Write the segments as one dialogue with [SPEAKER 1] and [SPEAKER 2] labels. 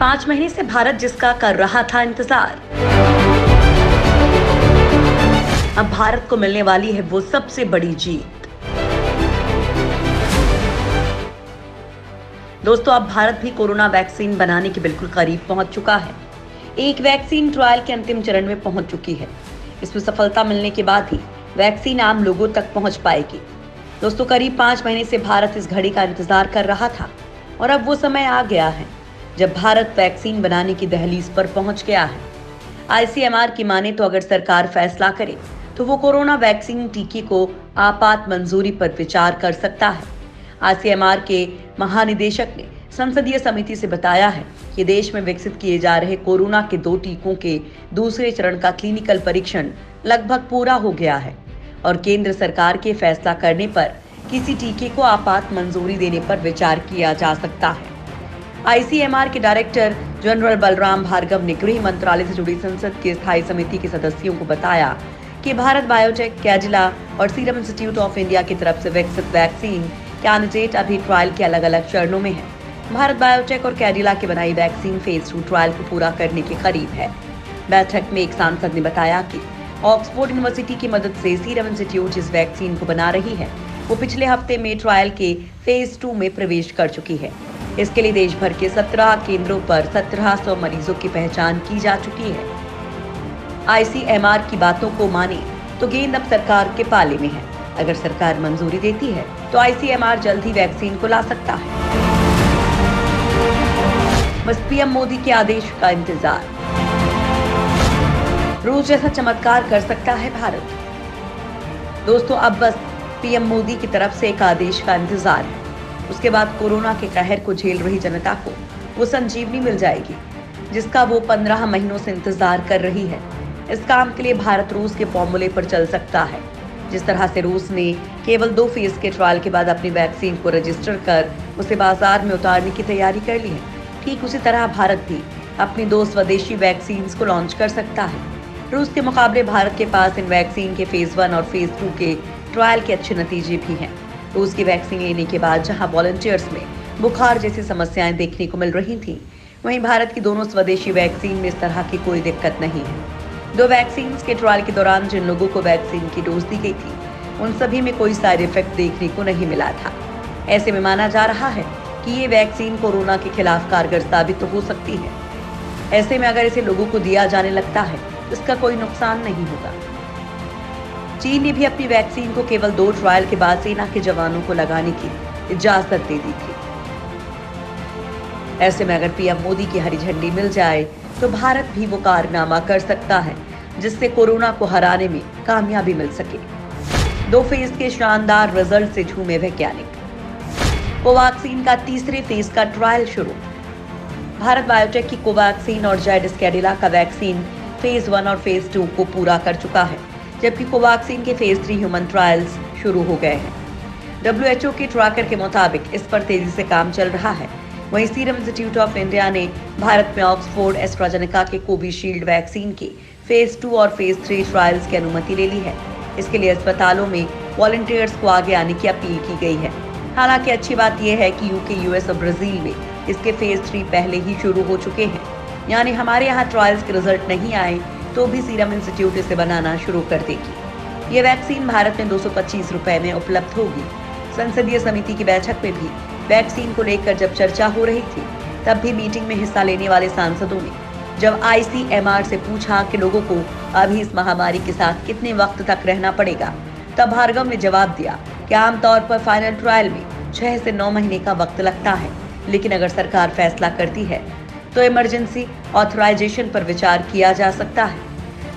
[SPEAKER 1] 5 महीने से भारत जिसका कर रहा था इंतजार, अब भारत को मिलने वाली है वो सबसे बड़ी जीत। दोस्तों, अब भारत भी कोरोना वैक्सीन बनाने के बिल्कुल करीब पहुंच चुका है। एक वैक्सीन ट्रायल के अंतिम चरण में पहुंच चुकी है। इसमें सफलता मिलने के बाद ही वैक्सीन आम लोगों तक पहुंच पाएगी। दोस्तों, करीब 5 महीने से भारत इस घड़ी का इंतजार कर रहा था और अब वो समय आ गया है जब भारत वैक्सीन बनाने की दहलीज पर पहुंच गया है। आईसीएमआर की माने तो अगर सरकार फैसला करे तो वो कोरोना वैक्सीन टीके को आपात मंजूरी पर विचार कर सकता है। आईसीएमआर के महानिदेशक ने संसदीय समिति से बताया है कि देश में विकसित किए जा रहे कोरोना के 2 टीकों के दूसरे चरण का क्लिनिकल परीक्षण लगभग पूरा हो गया है और केंद्र सरकार के फैसला करने पर किसी टीके को आपात मंजूरी देने पर विचार किया जा सकता है। आईसीएमआर के डायरेक्टर जनरल बलराम भार्गव ने गृह मंत्रालय से जुड़ी संसद की स्थायी समिति के सदस्यों को बताया कि भारत बायोटेक, कैडिला और सीरम इंस्टीट्यूट ऑफ इंडिया की तरफ से विकसित वैक्सीन कैंडिडेट अभी ट्रायल के अलग अलग चरणों में है। भारत बायोटेक और कैडिला की बनाई वैक्सीन फेज 2 ट्रायल को पूरा करने के करीब है। बैठक में एक सांसद ने बताया कि ऑक्सफोर्ड यूनिवर्सिटी की मदद से सीरम इंस्टीट्यूट जिस वैक्सीन को बना रही है वो पिछले हफ्ते में ट्रायल के फेज 2 में प्रवेश कर चुकी है। इसके लिए देश भर के 17 केंद्रों पर 1700 मरीजों की पहचान की जा चुकी है। आईसीएमआर की बातों को माने तो गेंद अब सरकार के पाले में है। अगर सरकार मंजूरी देती है तो आईसीएमआर जल्द ही वैक्सीन को ला सकता है। बस पीएम मोदी के आदेश का इंतजार। रोज जैसा चमत्कार कर सकता है भारत। दोस्तों, अब बस पीएम मोदी की तरफ से एक आदेश का इंतजार है। उसके बाद कोरोना के कहर को झेल रही जनता को वो संजीवनी मिल जाएगी जिसका वो 15 महीनों से इंतजार कर रही है। इस काम के लिए भारत रूस के फॉर्मूले पर चल सकता है। जिस तरह से रूस ने केवल 2 फेज के ट्रायल के बाद अपनी वैक्सीन को रजिस्टर कर उसे बाजार में उतारने की तैयारी कर ली है, ठीक उसी तरह भारत भी अपनी 2 स्वदेशी वैक्सीन को लॉन्च कर सकता है। रूस के मुकाबले भारत के पास इन वैक्सीन के फेज 1 और फेज 2 के ट्रायल के अच्छे नतीजे भी हैं। रूस की वैक्सीन लेने के बाद जहां वॉलंटियर्स में बुखार जैसी समस्याएं देखने को मिल रही थीं, वहीं भारत की दोनों स्वदेशी वैक्सीन में इस तरह की कोई दिक्कत नहीं है। 2 वैक्सीन के ट्रायल के दौरान जिन लोगों को वैक्सीन की डोज दी गई थी उन सभी में कोई साइड इफेक्ट देखने को नहीं मिला था। ऐसे में माना जा रहा है कि ये वैक्सीन कोरोना के खिलाफ कारगर साबित तो हो सकती है। ऐसे में अगर इसे लोगों को दिया जाने लगता है तो इसका कोई नुकसान नहीं होगा। चीन ने भी अपनी वैक्सीन को केवल 2 ट्रायल के बाद सेना के जवानों को लगाने की इजाजत दे दी थी। ऐसे में अगर पीएम मोदी की हरी झंडी मिल जाए तो भारत भी वो कारनामा कर सकता है जिससे कोरोना को हराने में कामयाबी मिल सके। 2 फेज के शानदार रिजल्ट से झूमे वैज्ञानिक। कोवैक्सीन का तीसरे फेज का ट्रायल शुरू। भारत बायोटेक की कोवैक्सीन और जायडस कैडिला का वैक्सीन फेज 1 और फेज 2 को पूरा कर चुका है, जबकि कोवैक्सीन के फेज 3 ह्यूमन ट्रायल्स शुरू हो गए हैं। WHO के ट्रैकर के मुताबिक इस पर तेजी से काम चल रहा है। वहीं सीरम इंस्टीट्यूट ऑफ इंडिया ने भारत में ऑक्सफोर्ड एस्ट्राजेनेका के कोविशील्ड वैक्सीन के फेज 2 और फेज 3 ट्रायल्स की अनुमति ले ली है। इसके लिए अस्पतालों में वॉलंटियर्स को आगे आने की अपील की गई है। हालांकि अच्छी बात यह है कि यूके, यूएस और ब्राजील में इसके फेज 3 पहले ही शुरू हो चुके हैं। यानी हमारे यहाँ ट्रायल्स के रिजल्ट नहीं आए तो भी सीरम इंस्टीट्यूट इसे बनाना शुरू कर देगी। ये वैक्सीन भारत में 225 रुपए में उपलब्ध होगी। संसदीय समिति की बैठक में भी वैक्सीन को लेकर जब चर्चा हो रही थी तब भी मीटिंग में हिस्सा लेने वाले सांसदों ने जब आईसीएमआर से पूछा कि लोगों को अभी इस महामारी के साथ कितने वक्त तक रहना पड़ेगा, तब भार्गव ने जवाब दिया कि आमतौर पर फाइनल ट्रायल में 6 से 9 महीने का वक्त लगता है, लेकिन अगर सरकार फैसला करती है तो इमरजेंसी ऑथराइजेशन पर विचार किया जा सकता है।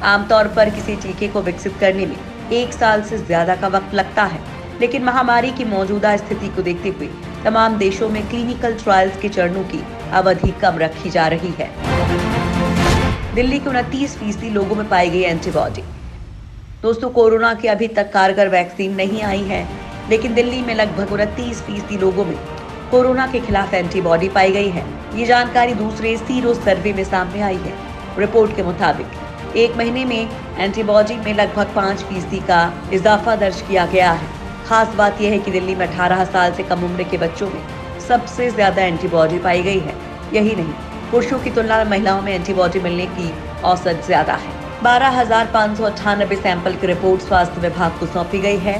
[SPEAKER 1] आमतौर पर किसी टीके को विकसित करने में 1 साल से ज्यादा का वक्त लगता है, लेकिन महामारी की मौजूदा स्थिति को देखते हुए तमाम देशों में क्लिनिकल ट्रायल्स के चरणों की अवधि कम रखी जा रही है। दिल्ली के 29% लोगों में पाई गई एंटीबॉडी। दोस्तों, कोरोना की अभी तक कारगर वैक्सीन नहीं आई है, लेकिन दिल्ली में लगभग 29% लोगों में कोरोना के खिलाफ एंटीबॉडी पाई गई है। ये जानकारी दूसरे सीरो सर्वे में सामने आई है। रिपोर्ट के मुताबिक 1 महीने में एंटीबॉडी में लगभग 5% का इजाफा दर्ज किया गया है। खास बात यह है कि दिल्ली में 18 साल से कम उम्र के बच्चों में सबसे ज्यादा एंटीबॉडी पाई गई है। यही नहीं, पुरुषों की तुलना में महिलाओं में एंटीबॉडी मिलने की औसत ज्यादा है। 12,598 सैंपल की रिपोर्ट स्वास्थ्य विभाग को सौंपी गई है।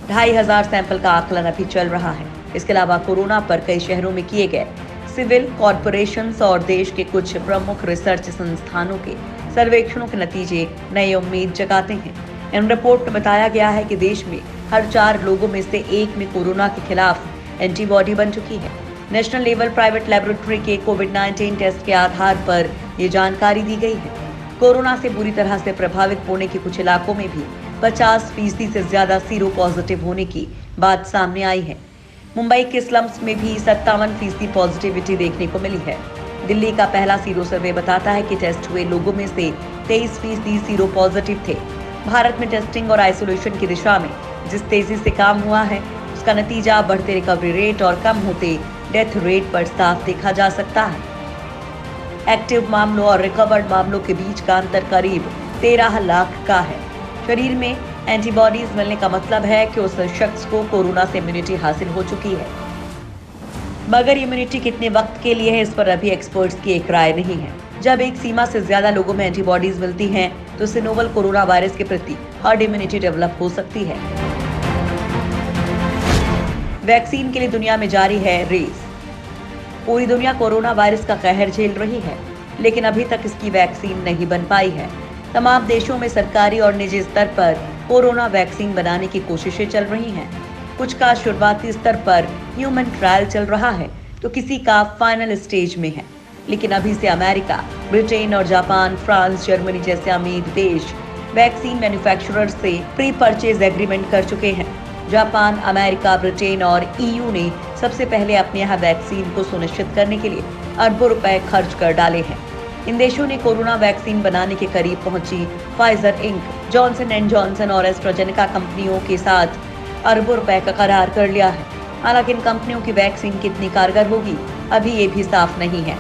[SPEAKER 1] 2,500 सैंपल का आकलन अभी चल रहा है। इसके अलावा कोरोना पर कई शहरों में किए गए सिविल कॉरपोरेशंस और देश के कुछ प्रमुख रिसर्च संस्थानों के सर्वेक्षणों के नतीजे नई उम्मीद जगाते हैं। इन रिपोर्ट में बताया गया है कि देश में हर 4 लोगों में से 1 में कोरोना के खिलाफ एंटीबॉडी बन चुकी है। नेशनल लेवल प्राइवेट लेबोरेटरी के कोविड-19 टेस्ट के आधार पर ये जानकारी दी गई है। कोरोना से बुरी तरह से प्रभावित पुणे के कुछ इलाकों में भी 50% से ज्यादा सीरो पॉजिटिव होने की बात सामने आई है। मुंबई के स्लम्स में भी 57% पॉजिटिविटी देखने को मिली है। दिल्ली का पहला सीरो सर्वे बताता है कि टेस्ट हुए लोगों में से 23% सीरो पॉजिटिव थे। भारत में टेस्टिंग और आइसोलेशन की दिशा में जिस तेजी से काम हुआ है, उसका नतीजा बढ़ते रिकवरी रेट और कम होते डेथ रेट पर साफ देखा जा सकता है। एक्टिव मामलों और रिकवर्ड मामलों के बीच का अंतर करीब 13 लाख का है। शरीर में एंटीबॉडीज मिलने का मतलब है कि उस शख्स को कोरोना से इम्यूनिटी हासिल हो चुकी है। मगर इम्यूनिटी कितने वक्त के लिए है, इस पर अभी एक्सपर्ट्स की एक राय नहीं है। जब एक सीमा से ज्यादा लोगों में एंटीबॉडीज मिलती हैं, तो इससे नोवल कोरोना वायरस के प्रति हर्ड इम्यूनिटी डेवलप हो सकती है। वैक्सीन के लिए दुनिया में जारी है रेस। पूरी दुनिया कोरोना वायरस का कहर झेल रही है, लेकिन अभी तक इसकी वैक्सीन नहीं बन पाई है। तमाम देशों में सरकारी और निजी स्तर पर कोरोना वैक्सीन बनाने की कोशिशें चल रही हैं। कुछ का शुरुआती स्तर पर ह्यूमन ट्रायल चल रहा है, तो किसी का फाइनल स्टेज में है। लेकिन अभी से अमेरिका, ब्रिटेन और जापान, फ्रांस, जर्मनी जैसे अमीर देश वैक्सीन मैन्युफैक्चरर से प्री परचेज एग्रीमेंट कर चुके हैं। जापान, अमेरिका, ब्रिटेन और EU ने सबसे पहले अपने यहाँ वैक्सीन को सुनिश्चित करने के लिए अरबों रुपए खर्च कर डाले हैं। इन देशों ने कोरोना वैक्सीन बनाने के करीब पहुंची Pfizer Inc, Johnson and Johnson और एस्ट्राजेनेका कंपनियों के साथ अरबों रुपए का करार कर लिया है। हालांकि इन कंपनियों की वैक्सीन कितनी कारगर होगी, अभी ये भी साफ नहीं है।